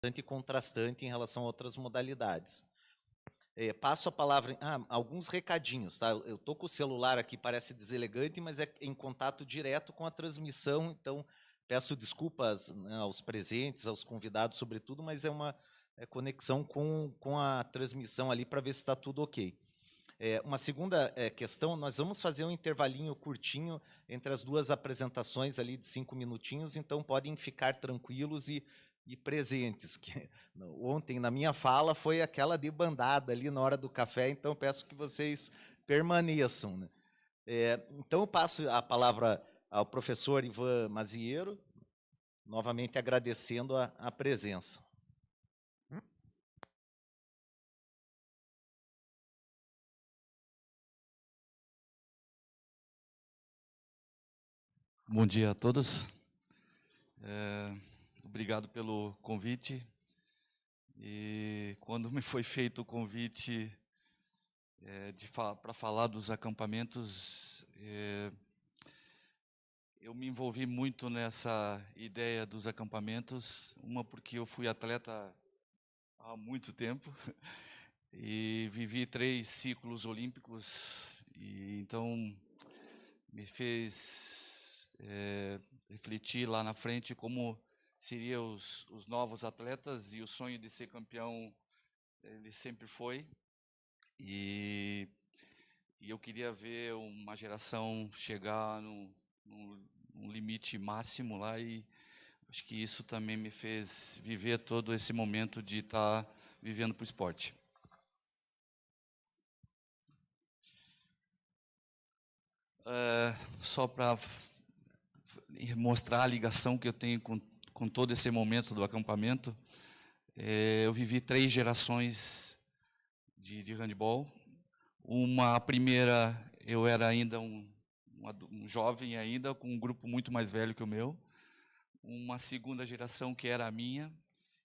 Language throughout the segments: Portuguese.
bastante contrastante em relação a outras modalidades. Passo a palavra. Alguns recadinhos, tá? Eu estou com o celular aqui, parece deselegante, mas é em contato direto com a transmissão, então peço desculpas, né, aos presentes, aos convidados, sobretudo, mas é uma conexão com a transmissão ali para ver se está tudo ok. Uma segunda questão, nós vamos fazer um intervalinho curtinho entre as duas apresentações ali de 5 minutinhos, então podem ficar tranquilos e presentes. Que, ontem, na minha fala, foi aquela debandada ali na hora do café, então peço que vocês permaneçam. Né? Então eu passo a palavra ao professor Ivan Maziero, novamente agradecendo a presença. Bom dia a todos. Obrigado pelo convite. E quando me foi feito o convite para falar dos acampamentos, eu me envolvi muito nessa ideia dos acampamentos. Uma porque eu fui atleta há muito tempo e vivi 3 ciclos olímpicos, e então me fez refletir lá na frente como seriam os novos atletas, e o sonho de ser campeão ele sempre foi, e eu queria ver uma geração chegar num limite máximo lá, e acho que isso também me fez viver todo esse momento de estar vivendo para o esporte. Só para mostrar a ligação que eu tenho com todo esse momento do acampamento, eu vivi 3 gerações de handball. A primeira, eu era ainda um jovem ainda, com um grupo muito mais velho que o meu. Uma segunda geração, que era a minha,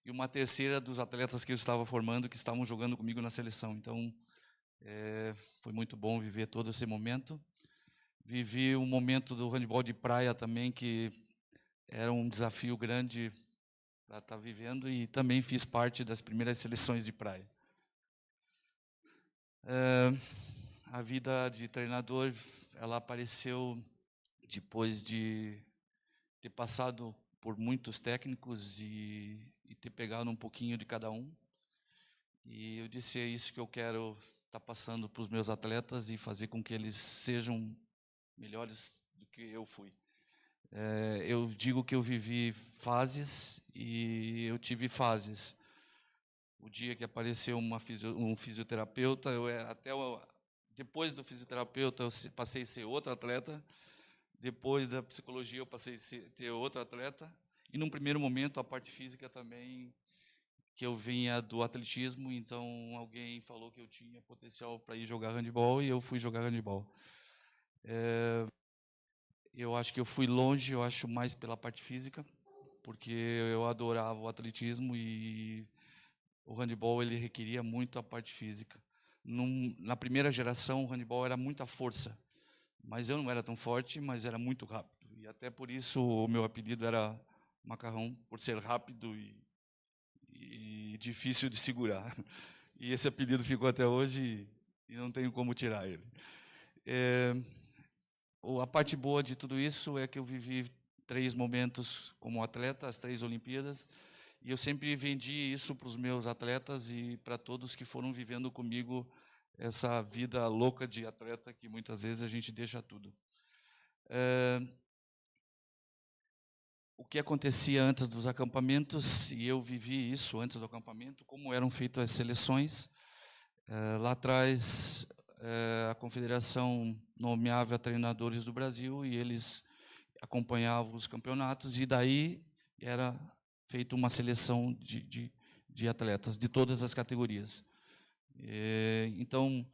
e uma terceira dos atletas que eu estava formando, que estavam jogando comigo na seleção. Então, foi muito bom viver todo esse momento. Vivi um momento do handball de praia também, que era um desafio grande para estar vivendo, e também fiz parte das primeiras seleções de praia. A vida de treinador, ela apareceu depois de ter passado por muitos técnicos e ter pegado um pouquinho de cada um. E eu disse, é isso que eu quero estar passando para os meus atletas e fazer com que eles sejam melhores do que eu fui. Eu digo que eu vivi fases, e eu tive fases. O dia que apareceu um fisioterapeuta, depois do fisioterapeuta eu passei a ser outro atleta. Depois da psicologia eu passei a ter outro atleta. E num primeiro momento a parte física também, que eu vinha do atletismo, então alguém falou que eu tinha potencial para ir jogar handebol, e eu fui jogar handebol. Eu acho que eu fui longe, eu acho, mais pela parte física, porque eu adorava o atletismo, e o handebol ele requeria muito a parte física. Na primeira geração, o handebol era muita força, mas eu não era tão forte, mas era muito rápido. E até por isso o meu apelido era Macarrão, por ser rápido e difícil de segurar. E esse apelido ficou até hoje, e não tenho como tirar ele. A parte boa de tudo isso é que eu vivi 3 momentos como atleta, as 3 Olimpíadas, e eu sempre vendi isso para os meus atletas e para todos que foram vivendo comigo essa vida louca de atleta, que muitas vezes a gente deixa tudo. O que acontecia antes dos acampamentos, e eu vivi isso antes do acampamento, como eram feitas as seleções. Lá atrás, a Confederação nomeava treinadores do Brasil, e eles acompanhavam os campeonatos, e daí era feita uma seleção de atletas de todas as categorias. Então,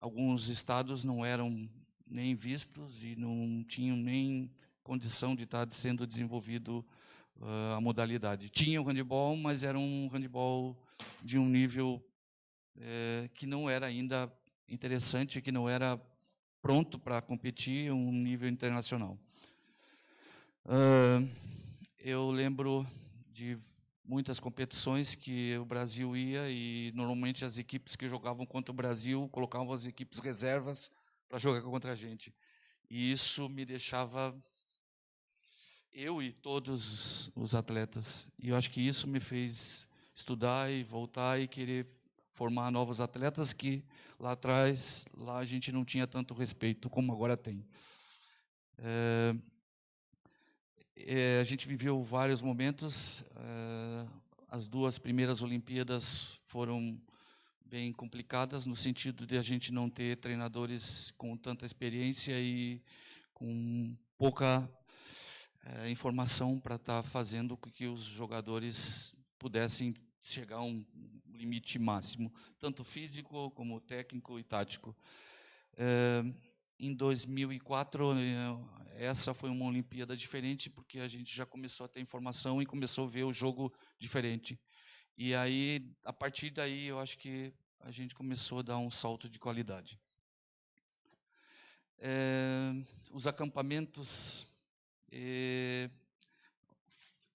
alguns estados não eram nem vistos e não tinham nem condição de estar sendo desenvolvido a modalidade. Tinha o handebol, mas era um handebol de um nível que não era ainda interessante, que não era pronto para competir um nível internacional. Eu lembro de muitas competições que o Brasil ia e normalmente as equipes que jogavam contra o Brasil colocavam as equipes reservas para jogar contra a gente. E isso me deixava, eu e todos os atletas, e eu acho que isso me fez estudar e voltar e querer formar novos atletas que lá atrás, lá a gente não tinha tanto respeito como agora tem. A gente viveu vários momentos. As 2 primeiras Olimpíadas foram bem complicadas, no sentido de a gente não ter treinadores com tanta experiência e com pouca informação para estar fazendo com que os jogadores pudessem chegar a um limite máximo, tanto físico como técnico e tático. Em 2004, essa foi uma Olimpíada diferente, porque a gente já começou a ter informação e começou a ver o jogo diferente. E aí, a partir daí, eu acho que a gente começou a dar um salto de qualidade. Os acampamentos,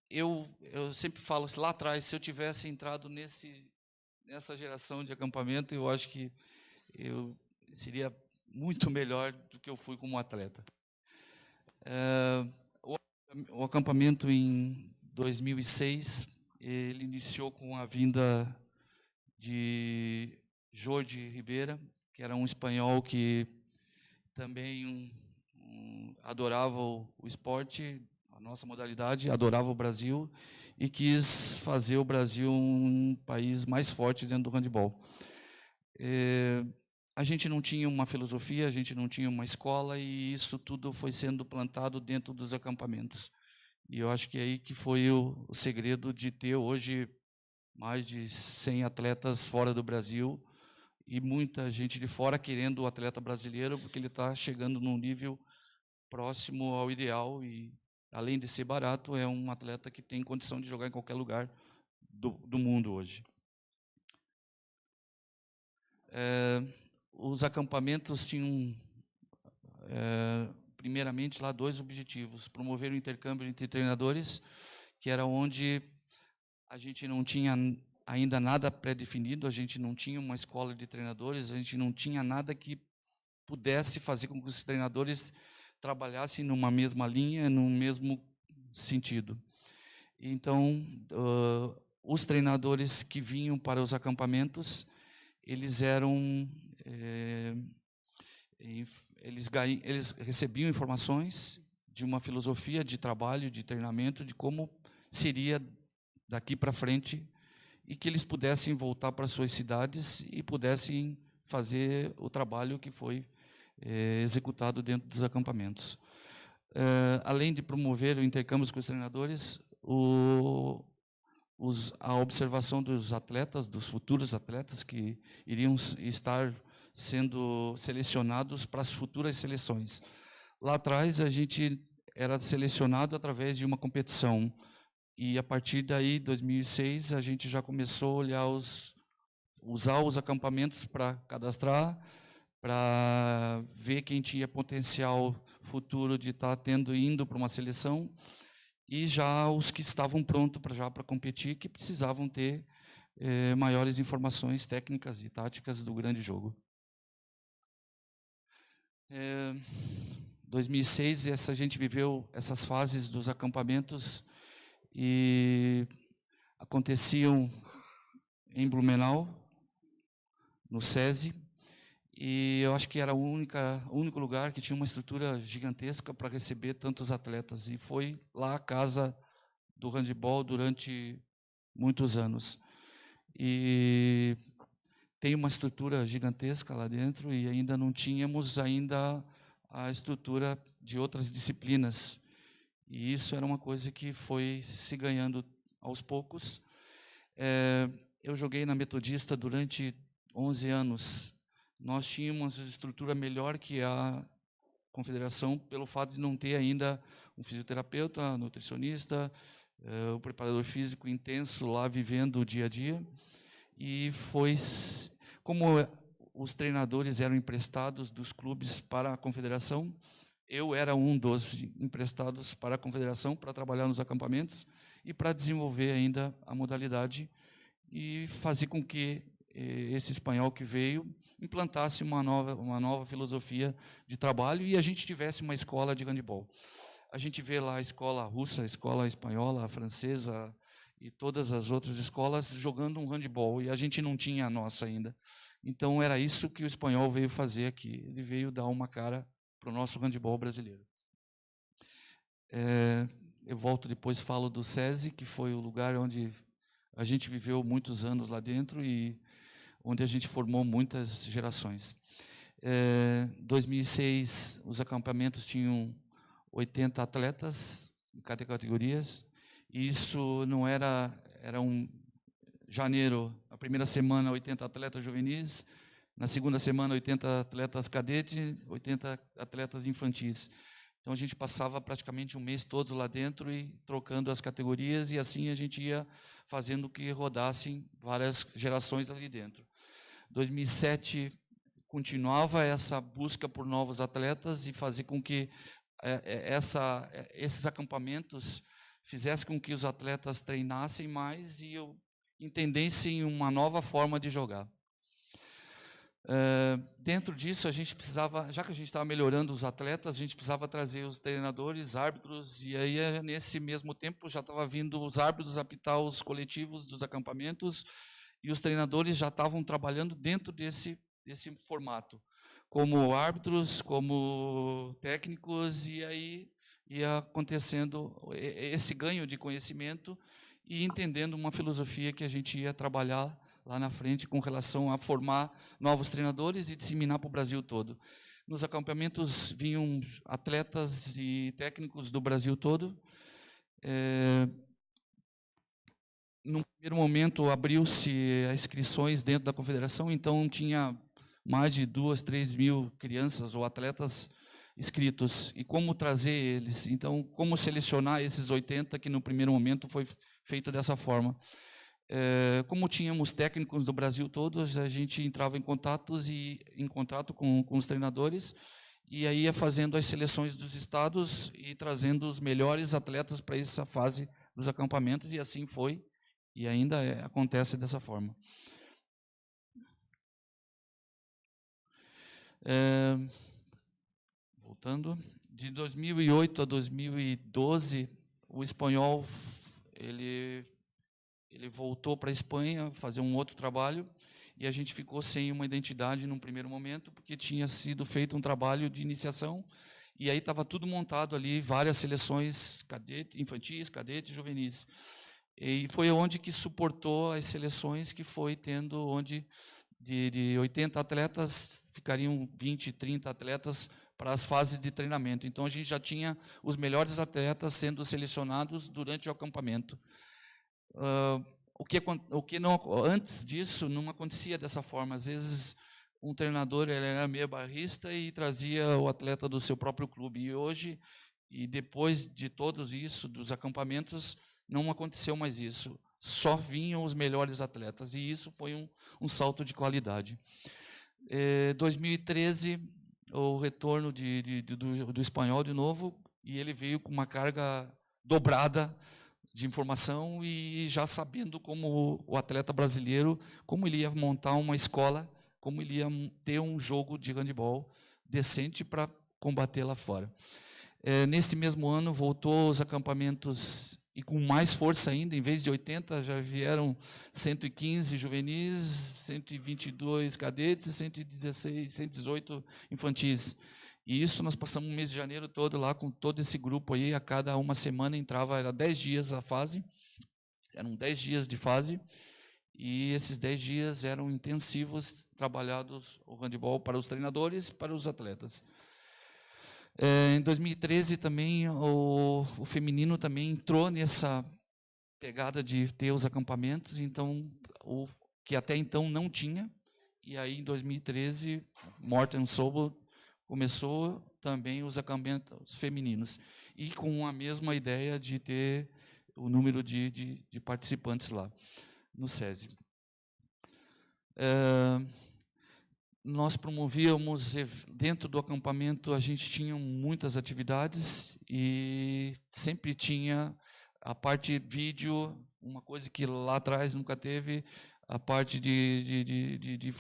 eu sempre falo, lá atrás, se eu tivesse entrado nessa geração de acampamento, eu acho que eu seria muito melhor do que eu fui como atleta. O acampamento em 2006, ele iniciou com a vinda de Jorge Ribeira, que era um espanhol que também adorava o esporte, a nossa modalidade, adorava o Brasil e quis fazer o Brasil um país mais forte dentro do handebol. A gente não tinha uma filosofia, a gente não tinha uma escola, e isso tudo foi sendo plantado dentro dos acampamentos. E eu acho que é aí que foi o segredo de ter hoje mais de 100 atletas fora do Brasil e muita gente de fora querendo o atleta brasileiro, porque ele está chegando num nível próximo ao ideal e, além de ser barato, é um atleta que tem condição de jogar em qualquer lugar do mundo hoje. Os acampamentos tinham, primeiramente, lá 2 objetivos: promover o intercâmbio entre treinadores, que era onde a gente não tinha ainda nada pré-definido, a gente não tinha uma escola de treinadores, a gente não tinha nada que pudesse fazer com que os treinadores trabalhassem numa mesma linha, num mesmo sentido. Então, os treinadores que vinham para os acampamentos, eles eram eles recebiam informações de uma filosofia de trabalho, de treinamento, de como seria daqui para frente, e que eles pudessem voltar para suas cidades e pudessem fazer o trabalho que foi executado dentro dos acampamentos. Além de promover o intercâmbio com os treinadores, a observação dos atletas, dos futuros atletas que iriam estar sendo selecionados para as futuras seleções. Lá atrás, a gente era selecionado através de uma competição, e a partir daí, 2006, a gente já começou a olhar usar os acampamentos para cadastrar, para ver quem tinha potencial futuro de estar indo para uma seleção, e já os que estavam prontos para competir, que precisavam ter maiores informações técnicas e táticas do grande jogo. 2006, a gente viveu essas fases dos acampamentos, e aconteciam em Blumenau, no SESI, e eu acho que era o único lugar que tinha uma estrutura gigantesca para receber tantos atletas, e foi lá a casa do handebol durante muitos anos. E tem uma estrutura gigantesca lá dentro, e ainda não tínhamos a estrutura de outras disciplinas. E isso era uma coisa que foi se ganhando aos poucos. Eu joguei na Metodista durante 11 anos. Nós tínhamos uma estrutura melhor que a confederação, pelo fato de não ter ainda um fisioterapeuta, nutricionista, o preparador físico intenso lá vivendo o dia a dia. E foi como os treinadores eram emprestados dos clubes para a confederação, eu era um dos emprestados para a confederação para trabalhar nos acampamentos, e para desenvolver ainda a modalidade e fazer com que esse espanhol que veio implantasse uma nova filosofia de trabalho e a gente tivesse uma escola de handebol. A gente vê lá a escola russa, a escola espanhola, a francesa e todas as outras escolas jogando um handebol, e a gente não tinha a nossa ainda. Então, era isso que o espanhol veio fazer aqui. Ele veio dar uma cara para o nosso handebol brasileiro. Eu volto depois, falo do SESI, que foi o lugar onde a gente viveu muitos anos lá dentro e onde a gente formou muitas gerações. Em 2006, os acampamentos tinham 80 atletas em cada categoria, e isso não era janeiro, a primeira semana 80 atletas juvenis, na segunda semana 80 atletas cadetes, 80 atletas infantis. Então a gente passava praticamente um mês todo lá dentro e trocando as categorias, e assim a gente ia fazendo que rodassem várias gerações ali dentro. 2007 continuava essa busca por novos atletas e fazer com que esses acampamentos fizessem com que os atletas treinassem mais e entendessem uma nova forma de jogar. Dentro disso, a gente precisava, já que a gente estava melhorando os atletas, a gente precisava trazer os treinadores, árbitros, e aí, nesse mesmo tempo, já estava vindo os árbitros apitar os coletivos dos acampamentos, e os treinadores já estavam trabalhando dentro desse formato, como árbitros, como técnicos, e aí ia acontecendo esse ganho de conhecimento e entendendo uma filosofia que a gente ia trabalhar lá na frente com relação a formar novos treinadores e disseminar para o Brasil todo. Nos acampamentos vinham atletas e técnicos do Brasil todo. Num primeiro momento, abriu-se as inscrições dentro da confederação, então tinha mais de 2, 3 mil crianças ou atletas inscritos. E como trazer eles? Então, como selecionar esses 80 que no primeiro momento foi feito dessa forma? Como tínhamos técnicos do Brasil todos, a gente entrava em contato com os treinadores e aí ia fazendo as seleções dos estados e trazendo os melhores atletas para essa fase dos acampamentos, e assim foi, e ainda acontece dessa forma. Voltando, de 2008 a 2012, o espanhol ele voltou para a Espanha fazer um outro trabalho, e a gente ficou sem uma identidade num primeiro momento, porque tinha sido feito um trabalho de iniciação, e aí estava tudo montado ali, várias seleções infantis, cadetes, juvenis. E foi onde que suportou as seleções que foi tendo, onde de 80 atletas ficariam 20, 30 atletas para as fases de treinamento. Então a gente já tinha os melhores atletas sendo selecionados durante o acampamento. O que não, antes disso não acontecia dessa forma. Às vezes um treinador ele era meio barrista e trazia o atleta do seu próprio clube. E hoje, e depois de todos isso, dos acampamentos, não aconteceu mais isso. Só vinham os melhores atletas, e isso foi um salto de qualidade. 2013, o retorno do espanhol de novo, e ele veio com uma carga dobrada de informação e já sabendo como o atleta brasileiro, como ele ia montar uma escola, como ele ia ter um jogo de handebol decente para combater lá fora. Nesse mesmo ano, voltou os acampamentos, e com mais força ainda, em vez de 80, já vieram 115 juvenis, 122 cadetes, 116, 118 infantis. E isso nós passamos o mês de janeiro todo lá com todo esse grupo aí, a cada uma semana entrava, era 10 dias a fase, eram 10 dias de fase, e esses 10 dias eram intensivos, trabalhados o handebol para os treinadores e para os atletas. Em 2013 também o feminino também entrou nessa pegada de ter os acampamentos, então que até então não tinha, e aí em 2013 Morten Sobel começou também os acampamentos femininos, e com a mesma ideia de ter o número de participantes lá no SESI. Nós promovíamos, dentro do acampamento, a gente tinha muitas atividades, e sempre tinha A parte vídeo, uma coisa que lá atrás nunca teve, a parte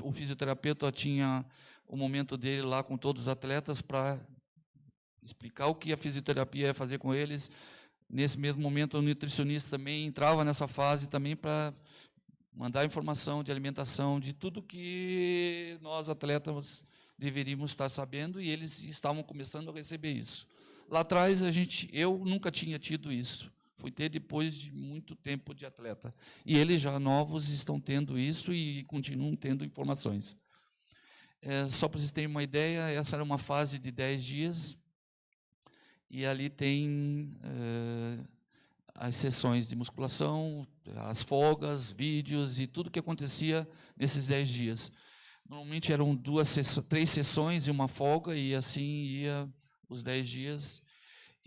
o fisioterapeuta tinha o momento dele lá com todos os atletas para explicar o que a fisioterapia ia fazer com eles. Nesse mesmo momento, o nutricionista também entrava nessa fase também para mandar informação de alimentação, de tudo que nós atletas deveríamos estar sabendo, e eles estavam começando a receber isso. Lá atrás eu nunca tinha tido isso. Fui ter depois de muito tempo de atleta. E eles já novos estão tendo isso e continuam tendo informações. Só para vocês terem uma ideia, essa era uma fase de 10 dias, e ali tem as sessões de musculação, as folgas, vídeos e tudo que acontecia nesses 10 dias. Normalmente eram 3 sessões e uma folga, e assim ia os 10 dias.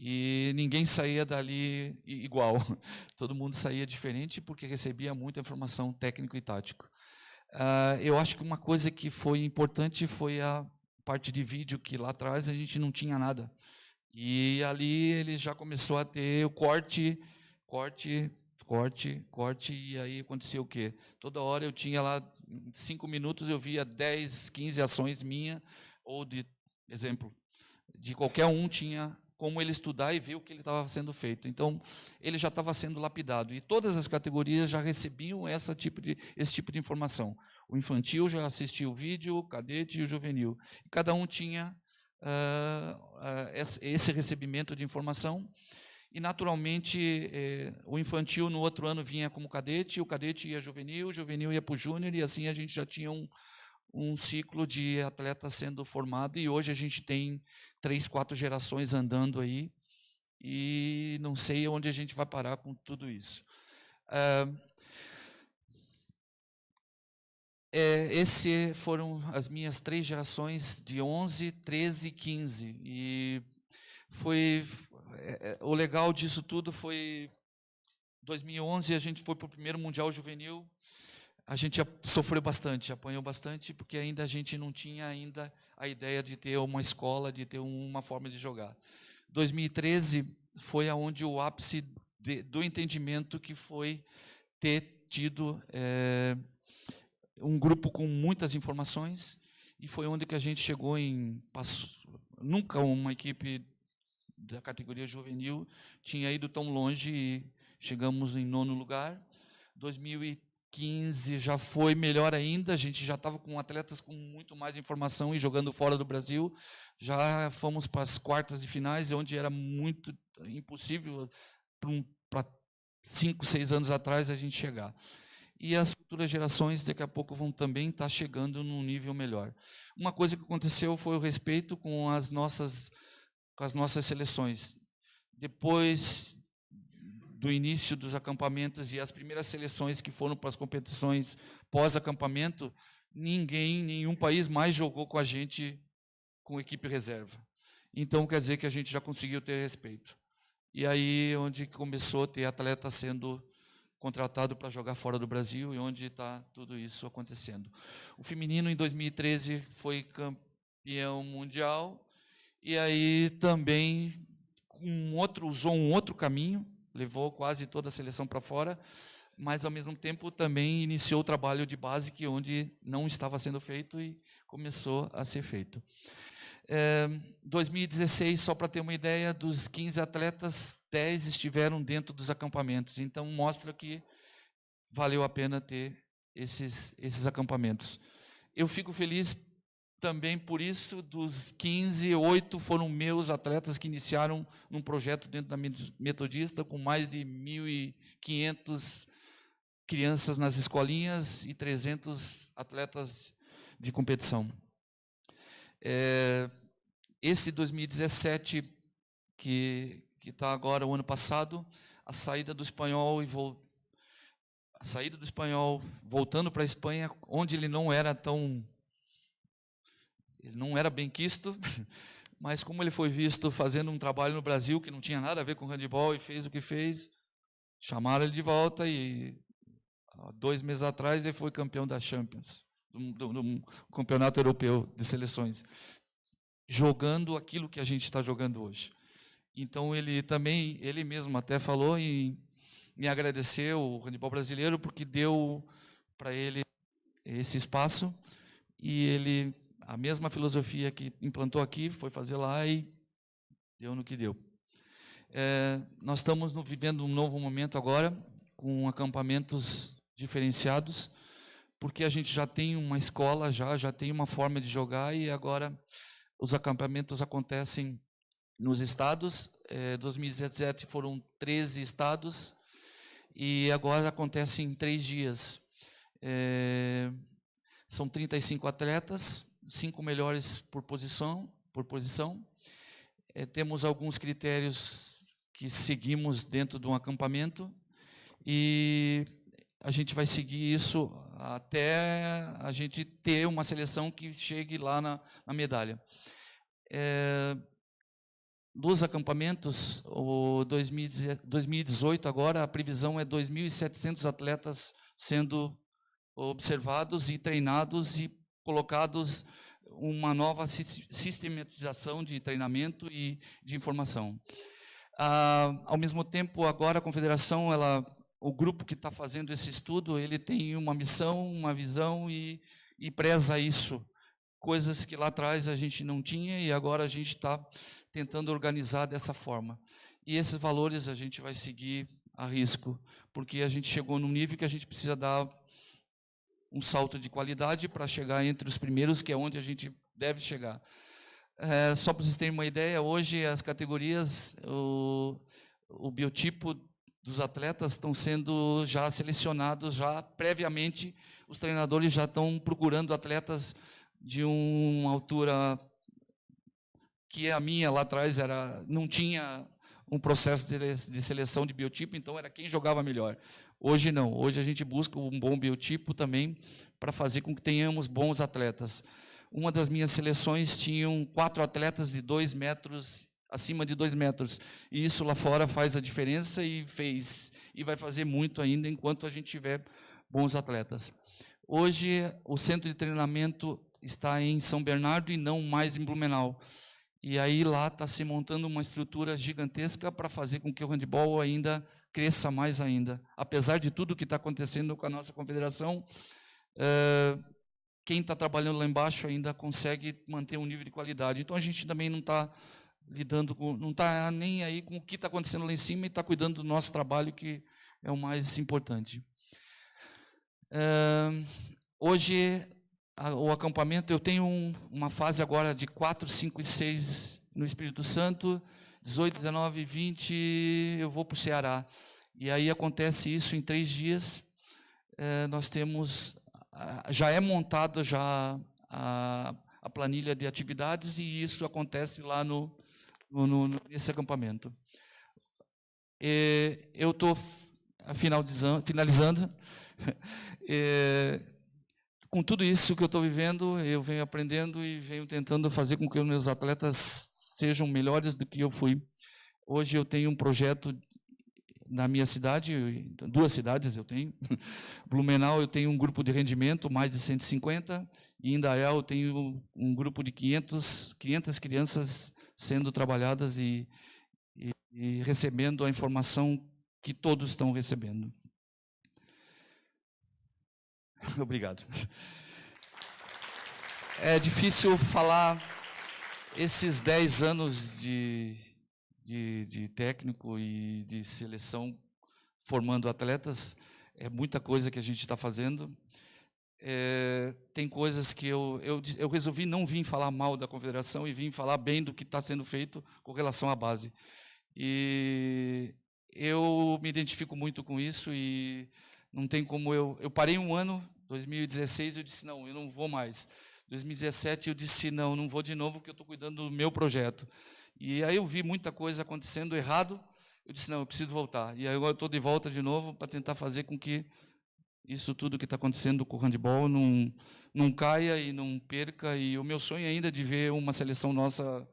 E ninguém saía dali igual. Todo mundo saía diferente porque recebia muita informação técnica e tática. Eu acho que uma coisa que foi importante foi a parte de vídeo, que lá atrás a gente não tinha nada. E ali ele já começou a ter o corte, e aí aconteceu o quê? Toda hora eu tinha lá, em 5 minutos eu via 10, 15 ações minhas, ou de exemplo, de qualquer um tinha como ele estudar e ver o que ele estava sendo feito. Então, ele já estava sendo lapidado. E todas as categorias já recebiam esse tipo de informação. O infantil já assistia o vídeo, o cadete e o juvenil. E cada um tinha esse recebimento de informação. E, naturalmente, o infantil no outro ano vinha como cadete, o cadete ia juvenil, o juvenil ia para o júnior, e assim a gente já tinha um ciclo de atletas sendo formado, e hoje a gente tem 3, 4 gerações andando aí, e não sei onde a gente vai parar com tudo isso. Essas foram as minhas 3 gerações de 11, 13 e 15, e o legal disso tudo foi 2011 a gente foi para o primeiro Mundial Juvenil. A gente sofreu bastante, apanhou bastante, porque ainda a gente não tinha ainda a ideia de ter uma escola, de ter uma forma de jogar. 2013 foi aonde o ápice do entendimento, que foi ter tido um grupo com muitas informações, e foi onde que a gente chegou nunca uma equipe da categoria juvenil tinha ido tão longe, e chegamos em 9º lugar. 2015 já foi melhor ainda, a gente já estava com atletas com muito mais informação e jogando fora do Brasil. Já fomos para as quartas de finais, onde era muito impossível para 5, 6 anos atrás a gente chegar. E as futuras gerações daqui a pouco vão também estar chegando num nível melhor. Uma coisa que aconteceu foi o respeito com as nossas seleções. Depois do início dos acampamentos e as primeiras seleções que foram para as competições pós-acampamento, nenhum país mais jogou com a gente com equipe reserva. Então, quer dizer que a gente já conseguiu ter respeito. E aí onde começou a ter atleta sendo contratado para jogar fora do Brasil, e onde está tudo isso acontecendo. O feminino, em 2013, foi campeão mundial, e aí também usou um outro caminho, levou quase toda a seleção para fora, mas, ao mesmo tempo, também iniciou o trabalho de base, que onde não estava sendo feito e começou a ser feito. 2016, só para ter uma ideia, dos 15 atletas, 10 estiveram dentro dos acampamentos. Então, mostra que valeu a pena ter esses acampamentos. Eu fico feliz também por isso. Dos 15, 8 foram meus atletas que iniciaram num projeto dentro da Metodista, com mais de 1.500 crianças nas escolinhas e 300 atletas de competição. Esse 2017, que está agora, o ano passado, a saída do espanhol voltando para a Espanha, onde ele não era bem quisto, mas como ele foi visto fazendo um trabalho no Brasil que não tinha nada a ver com handebol, e fez o que fez, chamaram ele de volta, e 2 meses atrás ele foi campeão da Champions, do campeonato europeu de seleções, jogando aquilo que a gente está jogando hoje. Então ele mesmo até falou, em agradecer o handebol brasileiro, porque deu para ele esse espaço, e ele, a mesma filosofia que implantou aqui, foi fazer lá e deu no que deu. Nós estamos vivendo um novo momento agora, com acampamentos diferenciados, porque a gente já tem uma escola, já tem uma forma de jogar, e agora os acampamentos acontecem nos estados. 2017 foram 13 estados, e agora acontece em 3 dias. São 35 atletas, 5 melhores por posição. Temos alguns critérios que seguimos dentro de um acampamento, e a gente vai seguir isso até a gente ter uma seleção que chegue lá na medalha. Dos acampamentos, o 2018 agora, a previsão é 2.700 atletas sendo observados e treinados e colocados uma nova sistematização de treinamento e de informação. Ao mesmo tempo, agora a confederação, o grupo que está fazendo esse estudo, ele tem uma missão, uma visão e preza isso, coisas que lá atrás a gente não tinha e agora a gente está tentando organizar dessa forma. E esses valores a gente vai seguir a risco, porque a gente chegou num nível que a gente precisa dar um salto de qualidade para chegar entre os primeiros, que é onde a gente deve chegar. Só para vocês terem uma ideia, hoje as categorias, o biotipo dos atletas estão sendo já selecionados, já previamente, os treinadores já estão procurando atletas de uma altura que a minha lá atrás não tinha um processo de seleção de biotipo, então era quem jogava melhor. Hoje não, hoje a gente busca um bom biotipo também para fazer com que tenhamos bons atletas. Uma das minhas seleções tinham 4 atletas de 2 metros, acima de 2 metros, e isso lá fora faz a diferença e fez, e vai fazer muito ainda enquanto a gente tiver bons atletas. Hoje o centro de treinamento está em São Bernardo e não mais em Blumenau. E aí lá está se montando uma estrutura gigantesca para fazer com que o handebol ainda cresça mais ainda. Apesar de tudo que está acontecendo com a nossa confederação, quem está trabalhando lá embaixo ainda consegue manter um nível de qualidade. Então a gente também não está lidando com, não está nem aí com o que está acontecendo lá em cima e está cuidando do nosso trabalho, que é o mais importante. Hoje o acampamento, eu tenho uma fase agora de 4, 5 e 6 no Espírito Santo, 18, 19 e 20 eu vou para o Ceará. E aí acontece isso em 3 dias. Nós temos, já é montada já a planilha de atividades, e isso acontece lá nesse acampamento. Eu estou finalizando. Com tudo isso que eu estou vivendo, eu venho aprendendo e venho tentando fazer com que os meus atletas sejam melhores do que eu fui. Hoje eu tenho um projeto na minha cidade, 2 cidades eu tenho. Blumenau eu tenho um grupo de rendimento, mais de 150, e em Indaial eu tenho um grupo de 500 crianças sendo trabalhadas e recebendo a informação que todos estão recebendo. Obrigado. É difícil falar esses 10 anos de técnico e de seleção formando atletas, é muita coisa que a gente está fazendo. Tem coisas que eu resolvi não vir falar mal da confederação e vim falar bem do que está sendo feito com relação à base. E eu me identifico muito com isso e não tem como eu parei um ano, 2016, eu disse, não, eu não vou mais. 2017, eu disse, não vou de novo, porque eu estou cuidando do meu projeto. E aí eu vi muita coisa acontecendo errado, eu disse, não, eu preciso voltar. E aí agora eu estou de volta de novo para tentar fazer com que isso tudo que está acontecendo com o handebol não caia e não perca. E o meu sonho ainda é de ver uma seleção nossa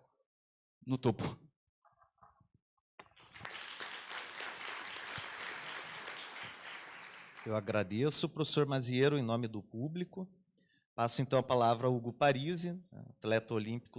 no topo. Eu agradeço, professor Maziero, em nome do público. Passo, então, a palavra ao Hugo Parisi, atleta olímpico.